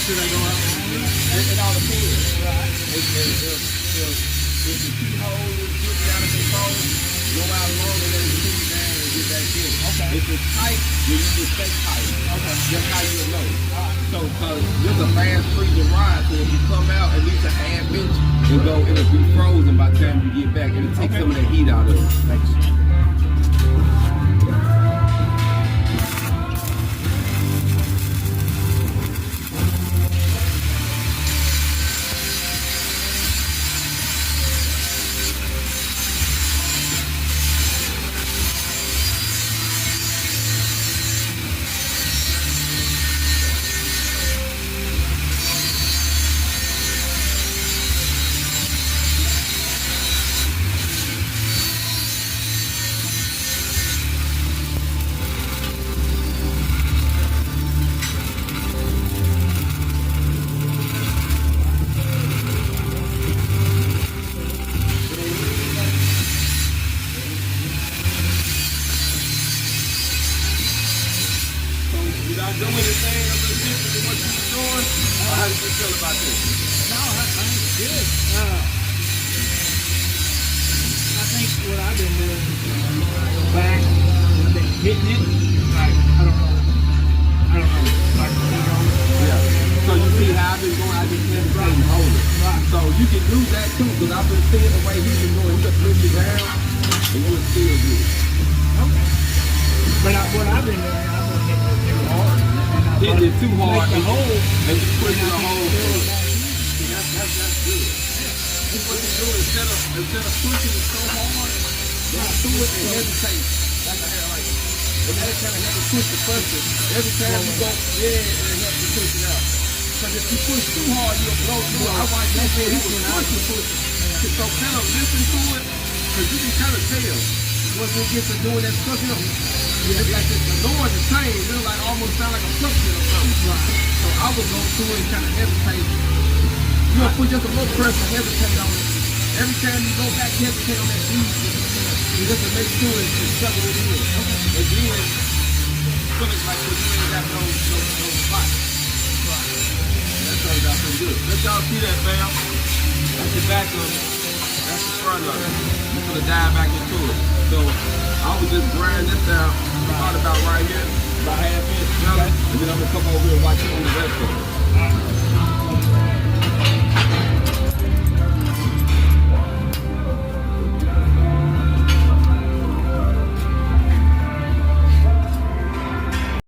Should I go out longer? It all depends. Right. If the keyhole is getting out of control, go out longer than the key down and get back in. Okay. If it's tight, then you just stay tight. Okay. That's how you know. Alright. So, cause this is a fast freezing ride, so if you come out at least a half inch and go, it'll be frozen by the time you get back. It'll take some of the heat out of it. Thanks. Did I do anything a little different than what you were doing? How did you feel about this? No, I think it's good. I think what I've been doing is back, I've been hitting it. Like, I don't know. Like, Yeah. So you see how I've been going, I just never say hold it. Right. So you can do that too, because I've been seeing the way he's been going. He just push it down, and you'll still do it. Okay. But what I've been doing, I've been hitting it too hard. Hitting it too hard, Make the hole, and you pushing the hole fill through. it back in. See, that's good. What you do instead of pushing it so hard, just do it and hesitate. Like I had like, and that kind of help you push the pressure. Every time you go, it helps you push it out. Because if you push too hard, you'll blow through it. I watched that man, he was pushing. So kind of listen to it, because you can kind of tell once we get to doing that stuff, it's like the noise is changed. It'll like almost sound like a suction or something. Right. So I would go through it and kind of hesitate. You'll put just a little pressure, hesitate on it. Every time you go back, hesitate on that beat. Just to make sure it's sucking it in. And then, feel it like you ain't got no spot. Right. That turned out pretty good. Let y'all see that, fam. That's the back of it. That's the front of it. We're gonna dive back into it. So, I would just grind this down, about right here, about half inch, and then I'm gonna come over here and watch it on the rest of it.